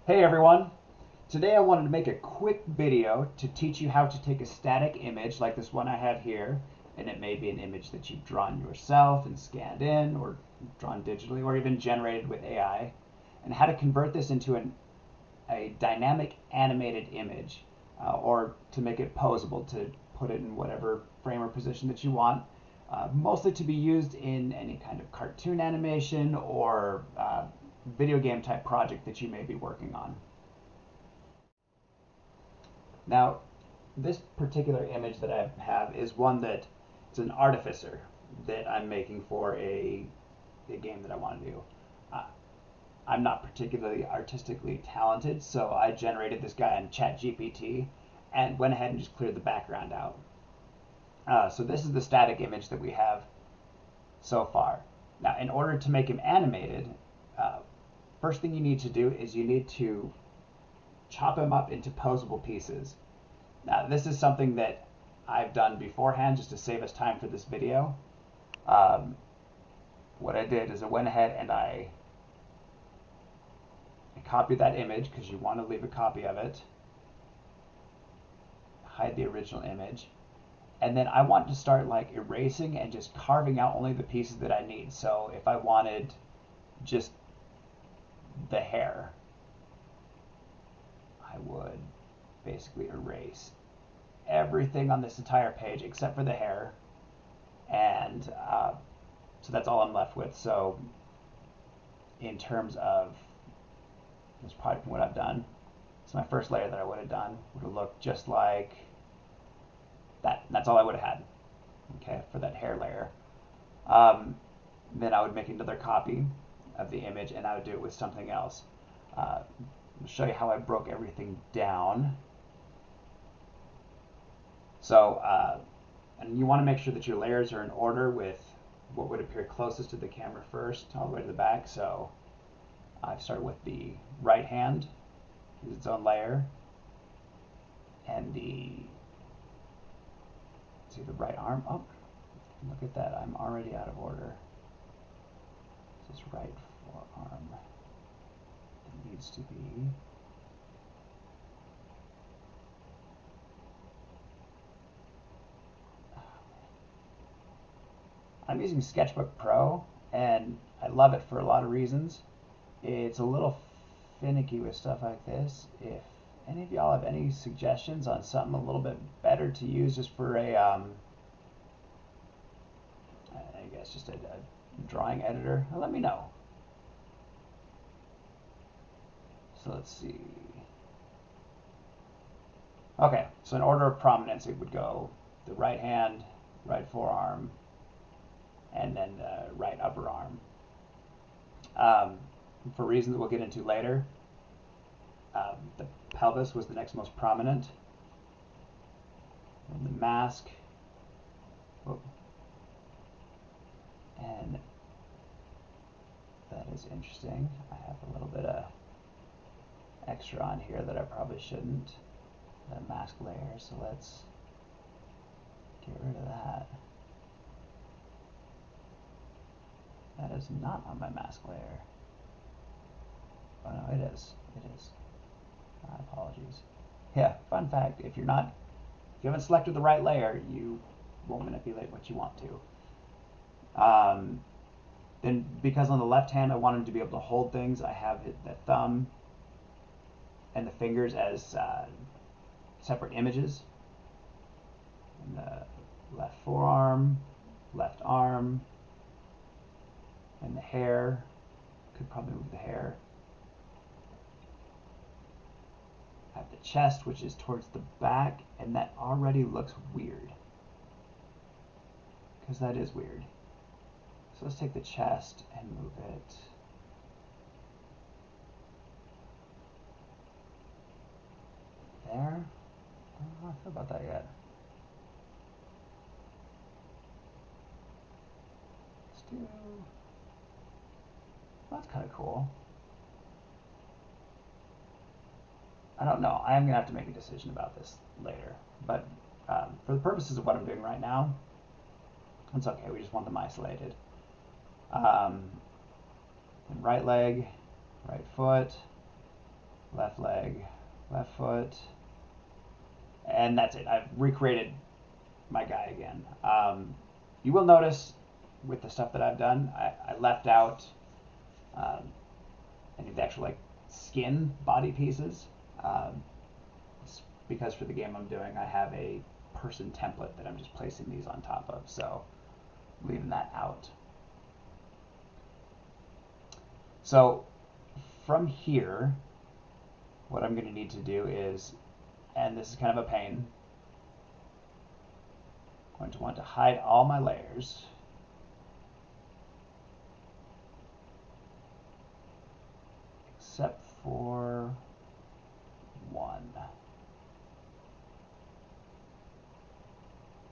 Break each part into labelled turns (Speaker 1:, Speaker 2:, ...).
Speaker 1: Hey everyone! Today I wanted to make a quick video to teach you how to take a static image like this one I have here, and it may be an image that you've drawn yourself and scanned in, or drawn digitally, or even generated with AI, and how to convert this into a dynamic animated image, or to make it posable, to put it in whatever frame or position that you want, mostly to be used in any kind of cartoon animation or video game type project that you may be working on. Now, this particular image that I have is one that it's an artificer that I'm making for a game that I want to do. Uh, I'm not particularly artistically talented, so I generated this guy on ChatGPT and went ahead and just cleared the background out. So this is the static image that we have so far. Now, in order to make him animated, uh, first thing you need to do is you need to chop him up into posable pieces. Now, this is something that I've done beforehand just to save us time for this video. Um, what I did is I went ahead and I copied that image because you want to leave a copy of it, hide the original image, and then I want to start like erasing and just carving out only the pieces that I need. So if I wanted just the hair, I would basically erase everything on this entire page except for the hair, and so that's all I'm left with. So in terms of this project and what I've done, so my first layer that I would have done would have looked just like that. That's all I would have had, okay, for that hair layer. Then I would make another copy of the image and I would do it with something else. I'll show you how I broke everything down. So, and you want to make sure that your layers are in order with what would appear closest to the camera first, all the way to the back. So I've started with the right hand, is its own layer, and see the right arm. Oh, look at that! I'm already out of order. This is right forearm. It needs to be. I'm using Sketchbook Pro, and I love it for a lot of reasons. It's a little finicky with stuff like this. If any of y'all have any suggestions on something a little bit better to use just for I guess just a drawing editor, let me know. So let's see. Okay, so in order of prominence, it would go the right hand, right forearm, and then the right upper arm. For reasons we'll get into later, the pelvis was the next most prominent. And the mask. Whoa. And that is interesting. I have a little bit of extra on here that I probably shouldn't. That mask layer, so let's get rid of that. That is not on my mask layer. Oh no, it is. It is. My apologies. Yeah, fun fact, if you haven't selected the right layer, you won't manipulate what you want to. Then because on the left hand I wanted to be able to hold things, I have the thumb and the fingers as separate images. And the left forearm, left arm, and the hair. Could probably move the hair. I have the chest, which is towards the back, and that already looks weird. Because that is weird. So let's take the chest and move it. There. I don't know how I feel about that yet. Let's do. Well, that's kind of cool. I don't know. I am going to have to make a decision about this later. But for the purposes of what I'm doing right now, it's okay. We just want them isolated. Right leg, right foot, left leg, left foot, and that's it. I've recreated my guy again. You will notice with the stuff that I've done, I left out any of the actual like skin body pieces because for the game I'm doing, I have a person template that I'm just placing these on top of, so leaving that out. So from here, what I'm going to need to do is, and this is kind of a pain, I'm going to want to hide all my layers. Except for one.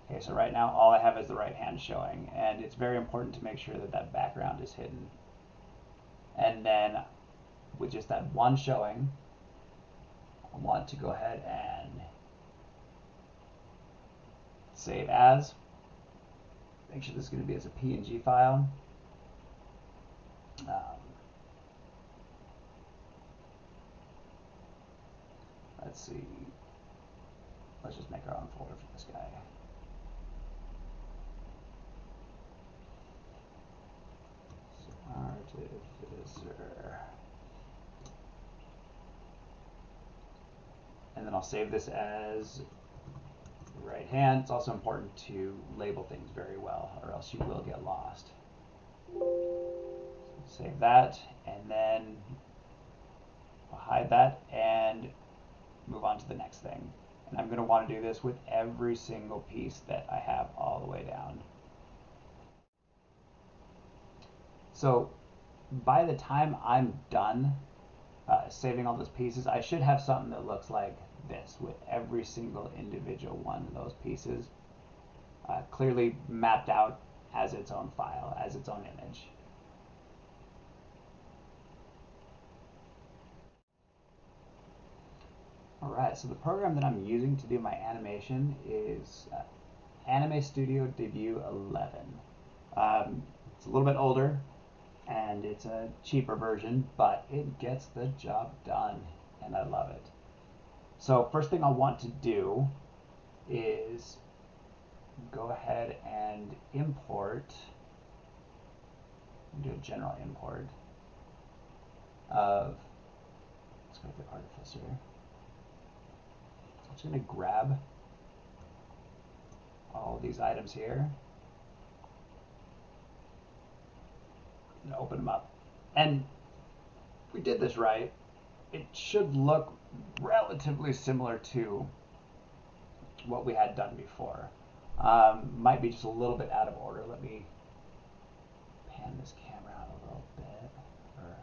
Speaker 1: Okay, so right now all I have is the right hand showing, and it's very important to make sure that that background is hidden. And then with just that one showing, I want to go ahead and save as. Make sure this is going to be as a PNG file. Let's see. Let's just make our own folder for this guy. Artificer. And then I'll save this as right hand. It's also important to label things very well, or else you will get lost. So save that, and then I'll hide that and move on to the next thing. And I'm going to want to do this with every single piece that I have all the way down. So by the time I'm done saving all those pieces, I should have something that looks like this with every single individual one of those pieces clearly mapped out as its own file, as its own image. Alright, so the program that I'm using to do my animation is Anime Studio Debut 11. It's a little bit older, and it's a cheaper version, but it gets the job done, and I love it. So first thing I'll want to do is go ahead and import, do a general import of, let's go to the artificer. I'm just going to grab all of these items here and open them up. And if we did this right, it should look relatively similar to what we had done before. Might be just a little bit out of order. Let me pan this camera out a little bit, or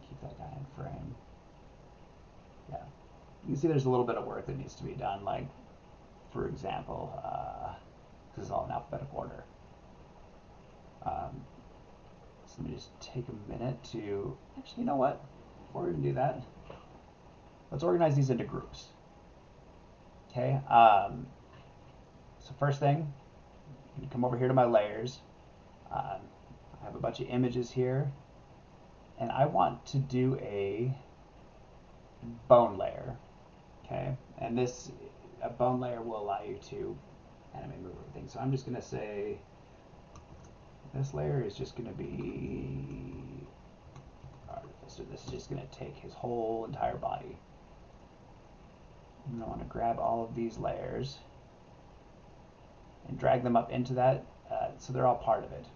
Speaker 1: keep that guy in frame. Yeah, you can see there's a little bit of work that needs to be done, like, for example, this is all in alphabetical order. So let me just take a minute to, actually, you know what? Before we even do that, let's organize these into groups. Okay, so first thing, you come over here to my layers. I have a bunch of images here, and I want to do a bone layer. Okay, and a bone layer will allow you to animate, move everything. So I'm just going to say this layer is just going to be artificer. This is just going to take his whole entire body. And I want to grab all of these layers and drag them up into that so they're all part of it.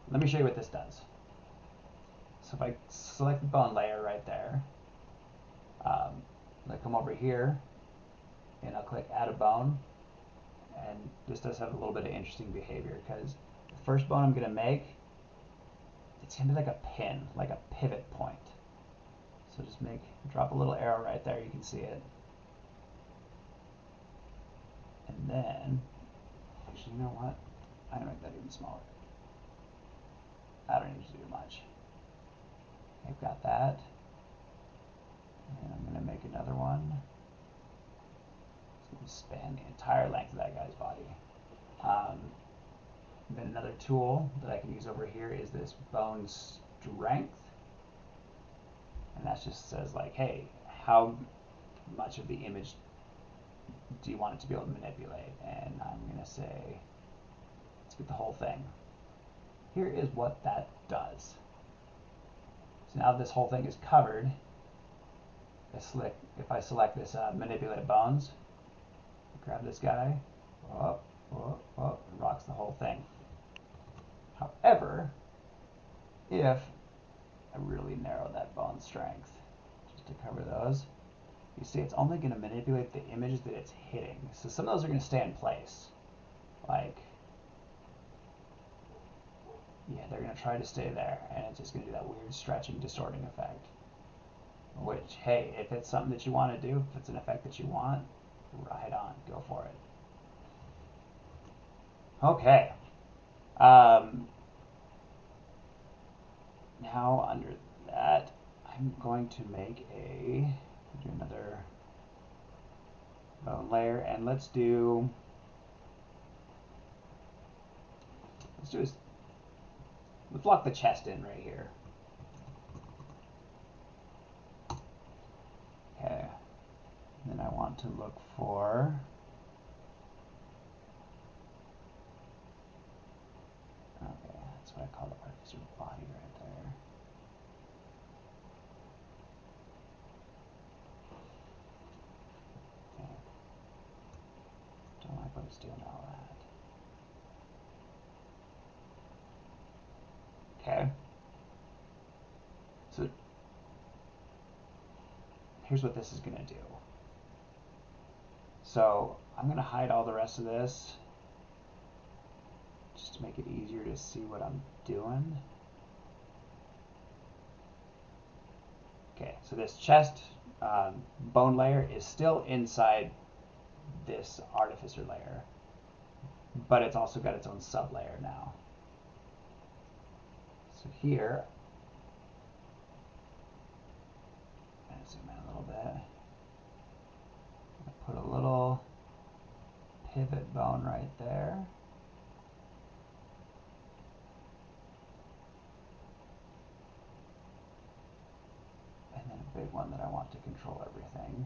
Speaker 1: Let me show you what this does. So if I select the bone layer right there, I come over here and I'll click add a bone, and this does have a little bit of interesting behavior because the first bone I'm going to make, it's going to be like a pin, like a pivot point. So just drop a little arrow right there, you can see it. And then, actually, you know what? I'm going to make that even smaller. I don't need to do much. I've got that. And I'm going to make another one. It's going to span the entire length of that guy's body. Then another tool that I can use over here is this bone strength. And that just says like, hey, how much of the image do you want it to be able to manipulate? And I'm going to say, let's get the whole thing. Here is what that does. So now this whole thing is covered. If I select this manipulate bones, grab this guy, it rocks the whole thing. However, if I really narrow that bone strength just to cover those, you see it's only going to manipulate the images that it's hitting. So some of those are going to stay in place. Like, yeah, they're going to try to stay there, and it's just going to do that weird stretching, distorting effect. Which, hey, if it's something that you want to do, if it's an effect that you want, right on, go for it. Okay. Now under that, I'm going to make do another bone layer, and let's lock the chest in right here. Okay. And then I want to look for that's what I call the artificer body right there. Okay. Don't like what it's doing all that. Okay. So here's what this is going to do. So I'm going to hide all the rest of this just to make it easier to see what I'm doing. Okay, so this chest bone layer is still inside this artificer layer, but it's also got its own sub layer now. So here, I'm going to zoom in a little bit. Put a little pivot bone right there. And then a big one that I want to control everything.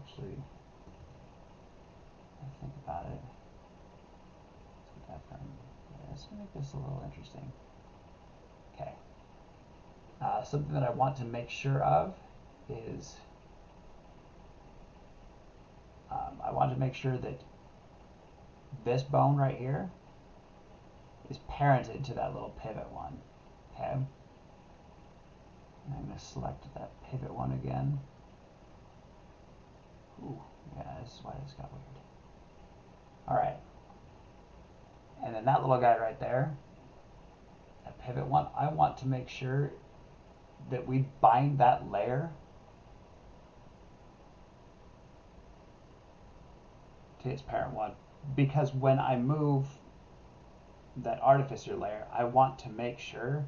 Speaker 1: Actually, I think about it. Let's get that from there. Let's make this a little interesting. Okay. Something that I want to make sure of is I want to make sure that this bone right here is parented to that little pivot one. Okay. And I'm going to select that pivot one again. Ooh, yeah, this is why this got weird. Alright. And then that little guy right there, that pivot one, I want to make sure that we bind that layer to its parent one. Because when I move that artificer layer, I want to make sure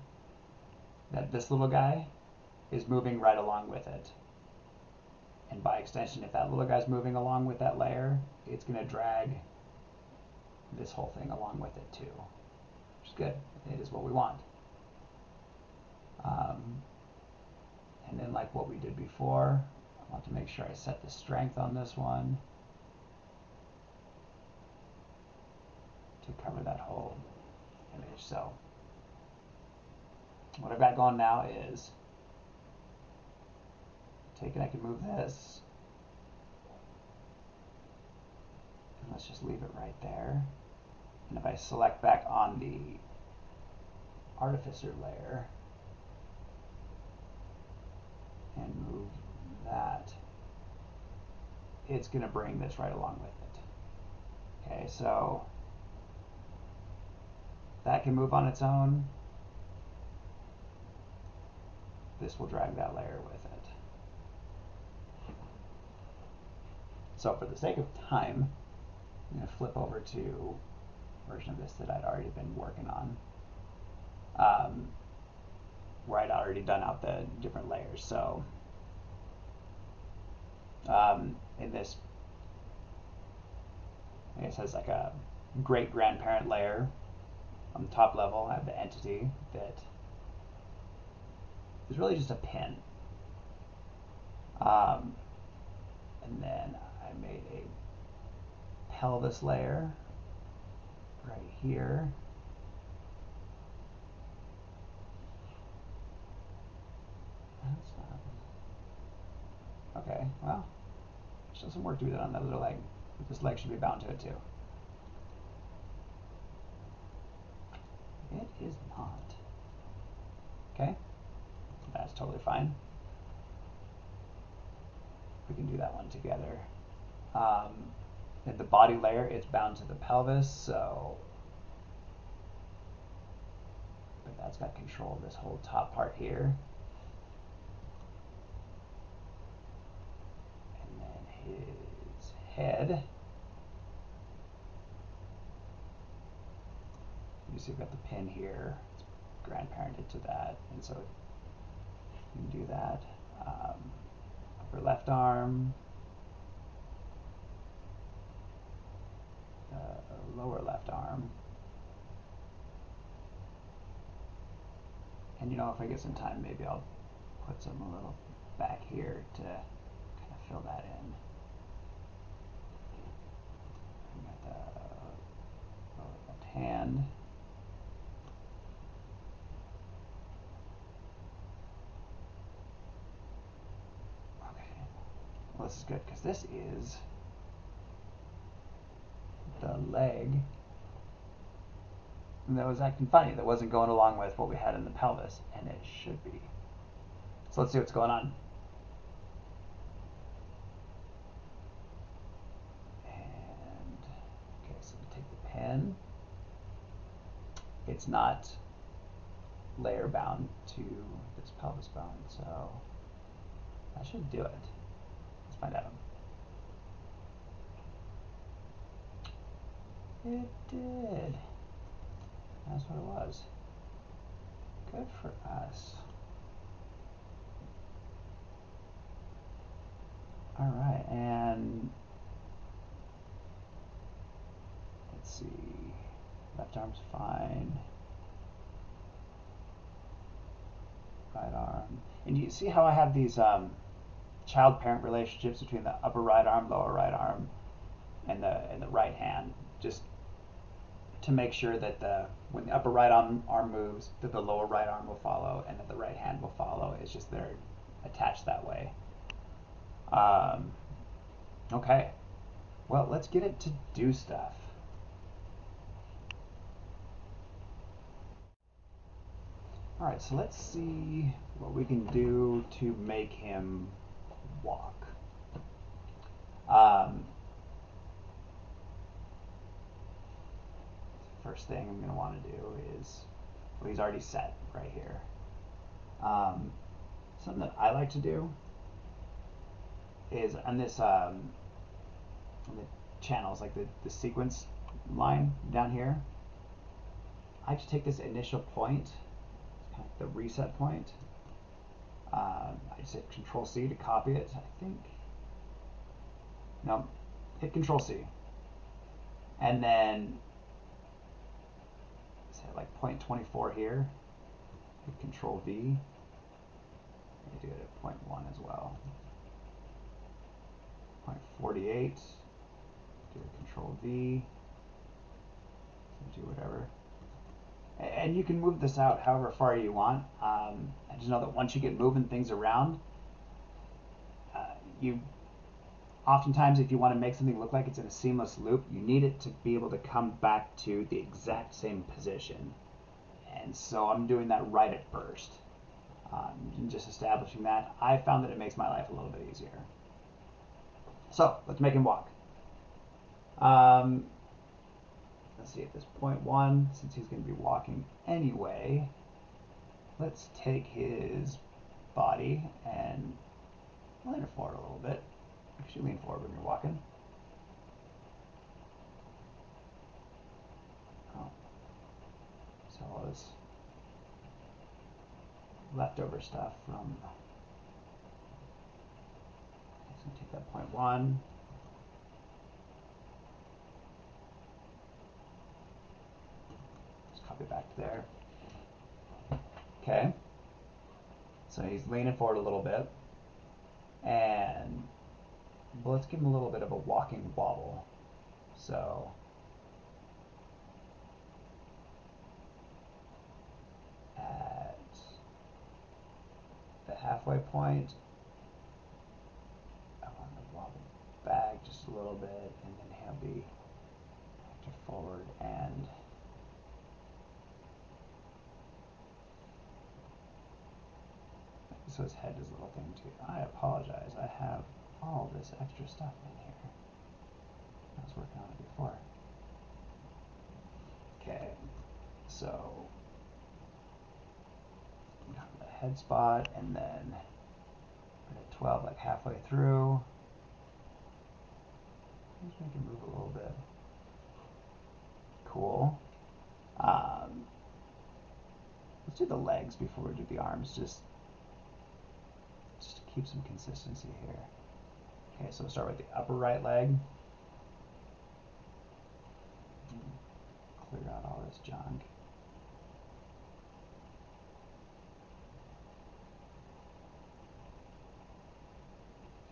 Speaker 1: that this little guy is moving right along with it. And by extension, if that little guy's moving along with that layer, it's going to drag this whole thing along with it too. Which is good. It is what we want. And then like what we did before, I want to make sure I set the strength on this one to cover that whole image. So what I've got going now is I can move this, and let's just leave it right there. And if I select back on the artificer layer and move that, it's going to bring this right along with it. Okay, so that can move on its own. This will drag that layer with it. So for the sake of time, I'm going to flip over to a version of this that I'd already been working on, where I'd already done out the different layers. So in this, I guess it has like a great grandparent layer. On the top level, I have the entity that is really just a pin. And then I made a pelvis layer right here. That's not... Okay, well, still some work to be done on that other leg. But this leg should be bound to it too. It is not. Okay, that's totally fine. We can do that one together. In the body layer, it's bound to the pelvis, so but that's got control of this whole top part here. And then his head. You see we've got the pin here. It's grandparented to that, and so you can do that. Upper left arm. Lower left arm. And you know, if I get some time, maybe I'll put some a little back here to kind of fill that in. We got the lower left hand. Okay, well this is good because this is the leg that was acting funny, that wasn't going along with what we had in the pelvis, and it should be. So let's see what's going on. And okay, so we take the pen. It's not layer bound to this pelvis bone, so that should do it. Let's find out. It did. That's what it was. Good for us. All right, and let's see. Left arm's fine. Right arm. And you see how I have these child-parent relationships between the upper right arm, lower right arm, and the right hand, just to make sure that when the upper right arm moves, that the lower right arm will follow, and that the right hand will follow. It's just they're attached that way. Okay, well, let's get it to do stuff. All right, so let's see what we can do to make him walk. First thing I'm going to want to do is, well, he's already set right here. Something that I like to do is on this, on the channels, like the sequence line down here, I like to take this initial point, kind of the reset point. I just hit Control C to copy it, I think. No, hit Control C. And then say like point 24 here, hit Control V. You do it at point 1 as well. Point 48, do a Control V, do whatever. And you can move this out however far you want. I just know that once you get moving things around, you oftentimes, if you want to make something look like it's in a seamless loop, you need it to be able to come back to the exact same position. And so I'm doing that right at first. And just establishing that, I found that it makes my life a little bit easier. So let's make him walk. Let's see, at this point 1, since he's going to be walking anyway, let's take his body and lean it forward a little bit. Actually, lean forward when you're walking. Oh. So all this leftover stuff from... Okay, so take that point 1. Just copy back to there. Okay. So he's leaning forward a little bit. And let's give him a little bit of a walking wobble. So at the halfway point, I want to wobble back just a little bit, and then he'll be back to forward, and so his head does a little thing too. I apologize. I have all this extra stuff in here. I was working on it before. Okay, so got the head spot, and then at 12, like halfway through. Let's make it move a little bit. Cool. Let's do the legs before we do the arms, just to keep some consistency here. Okay, so we'll start with the upper right leg. Clear out all this junk.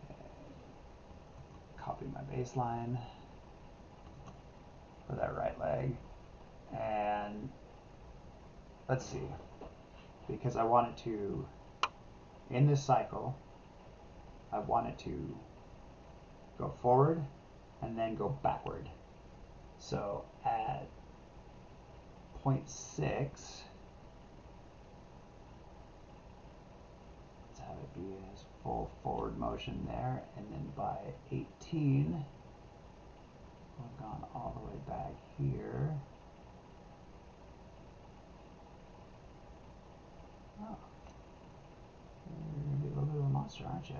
Speaker 1: Okay. Copy my baseline for that right leg. And let's see, because I want it to, in this cycle, I want it to go forward and then go backward. So at 0.6, let's have it be in his full forward motion there, and then by 18, we've gone all the way back here. Oh, you're going to be a little bit of a monster, aren't you?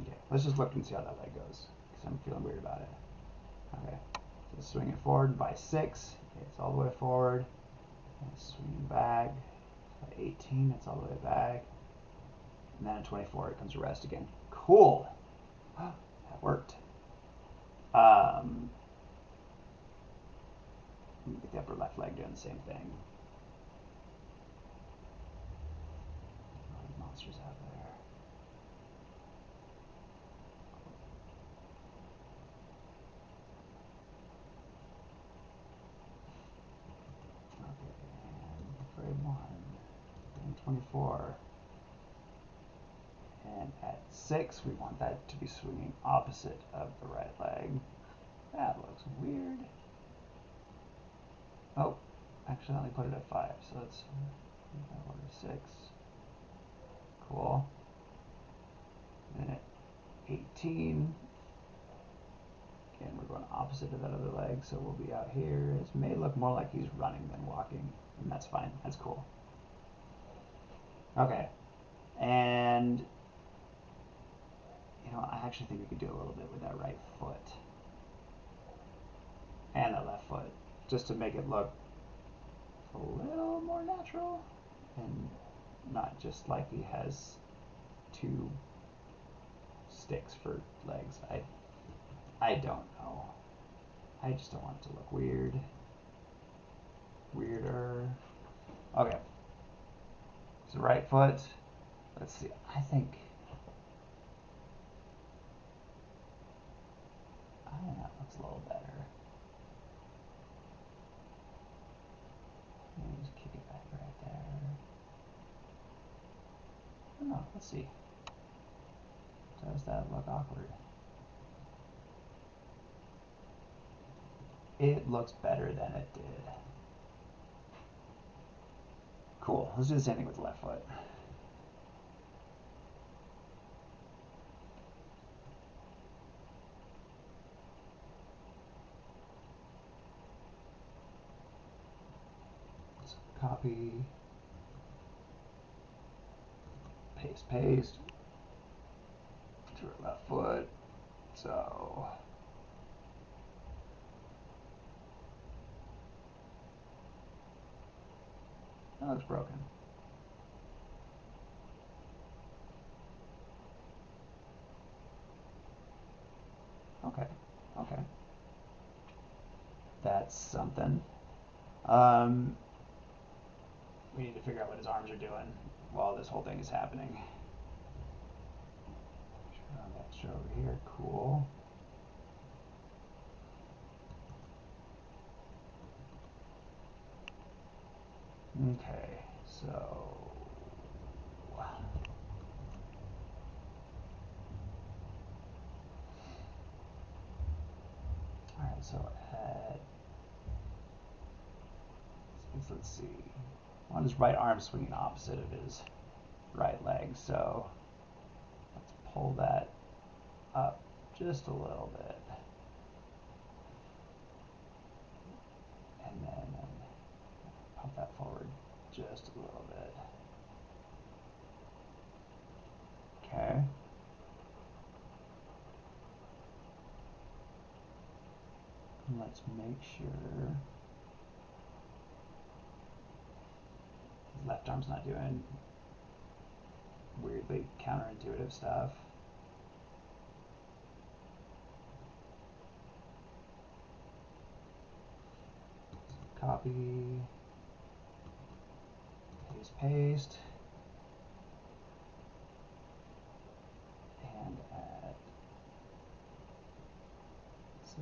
Speaker 1: Okay, let's just look and see how that leg goes, because I'm feeling weird about it. Okay, so swing it forward by 6, it's all the way forward, and swinging back, by 18, it's all the way back, and then at 24, it comes to rest again. Cool! That worked. Get the upper left leg doing the same thing. Monsters out there. Okay, and frame 1, frame 24. And at 6, we want that to be swinging opposite of the right leg. That looks weird. Oh, accidentally put it at 5, so let's move that over to 6. Cool. Then at 18, again, we're going opposite of that other leg, so we'll be out here. It may look more like he's running than walking, and that's fine. That's cool. Okay, and you know, I actually think we could do a little bit with that right foot and that left foot, just to make it look a little more natural and not just like he has 2 sticks for legs. I don't know. I just don't want it to look weird. Weirder. Okay. So right foot. Let's see. I think that looks a little better. Maybe just kick it back right there. Oh, let's see. Does that look awkward? It looks better than it did. Cool. Let's do the same thing with the left foot. So copy, paste, paste. To our left foot. So that looks broken. That's something. We need to figure out what his arms are doing while this whole thing is happening. Extra over here, cool. Okay, so alright, so let's see. I want his right arm swinging opposite of his right leg, so let's pull that up just a little bit. And then pump that forward just a little bit. Okay. And let's make sure his left arm's not doing weirdly counterintuitive stuff. Copy, paste, and at 6.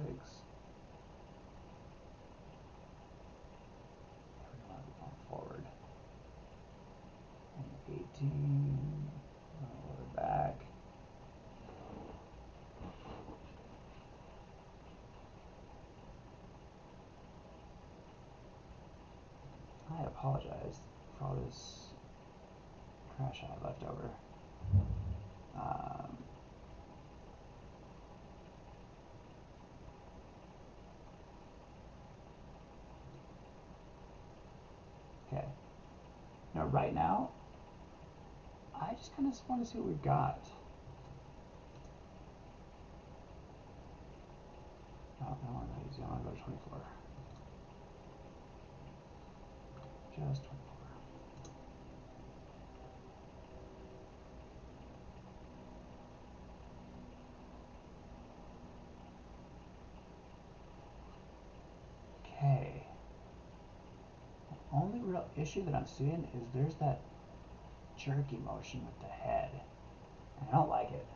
Speaker 1: We want to go forward. And 18, lower back. I apologize for all this trash I left over. Okay. Now, right now, I just kind of want to see what we've got. No, I want to go to 24. Just 24. Okay. The only real issue that I'm seeing is there's that jerky motion with the head. I don't like it.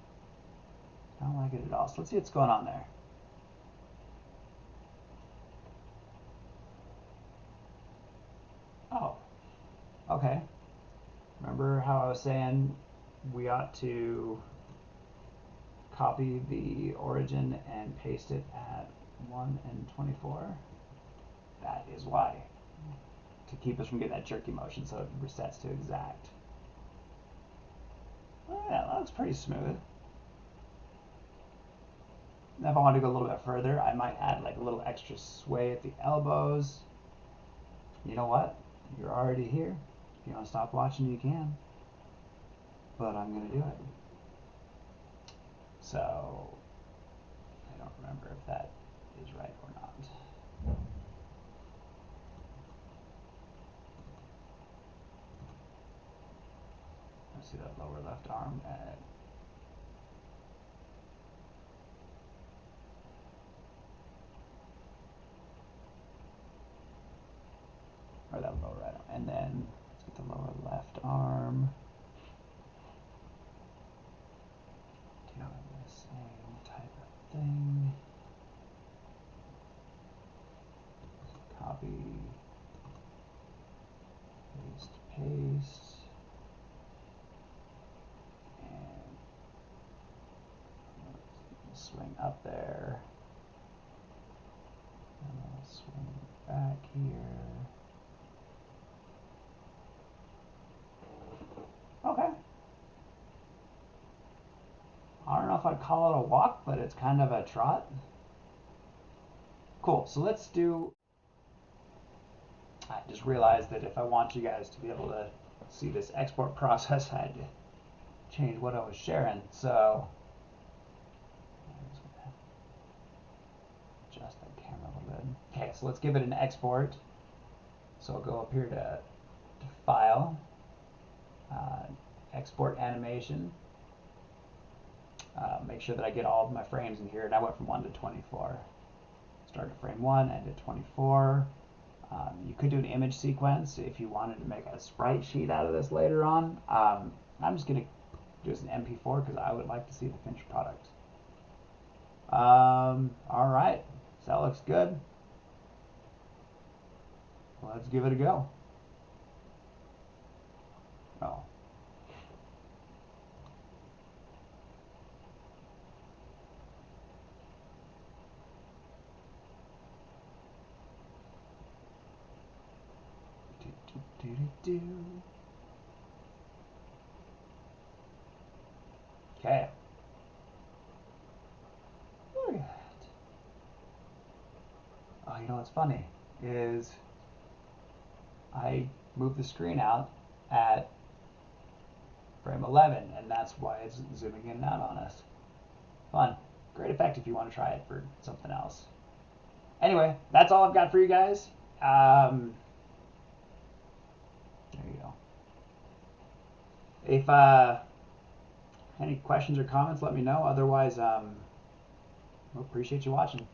Speaker 1: I don't like it at all. So let's see what's going on there. Oh, okay. Remember how I was saying we ought to copy the origin and paste it at 1 and 24? That is why. To keep us from getting that jerky motion so it resets to exact. Oh, yeah, that looks pretty smooth. Now if I want to go a little bit further, I might add like a little extra sway at the elbows. You know what? You're already here. If you want to stop watching, you can. But I'm going to do it. So, I don't remember if that is right or not. I see that lower left arm at or that lower right arm. And then let's get the lower left arm doing the same type of thing. Copy, paste, and swing up there. And I'll swing back here. Okay. I don't know if I'd call it a walk, but it's kind of a trot. Cool, so let's do, I just realized that if I want you guys to be able to see this export process, I had to change what I was sharing. So, I'm just gonna adjust that camera a little bit. Okay, so let's give it an export. So I'll go up here to File, Export Animation. Make sure that I get all of my frames in here, and I went from 1 to 24. Let's start at frame 1, end at 24. You could do an image sequence if you wanted to make a sprite sheet out of this later on. I'm just going to do this in MP4 because I would like to see the finished product. Alright, so that looks good. Let's give it a go. Oh. Okay. Look at that. Oh, you know what's funny is I moved the screen out at frame 11, and that's why it's zooming in and out on us. Fun. Great effect if you want to try it for something else. Anyway, that's all I've got for you guys. There you go. If any questions or comments, let me know. Otherwise, appreciate you watching.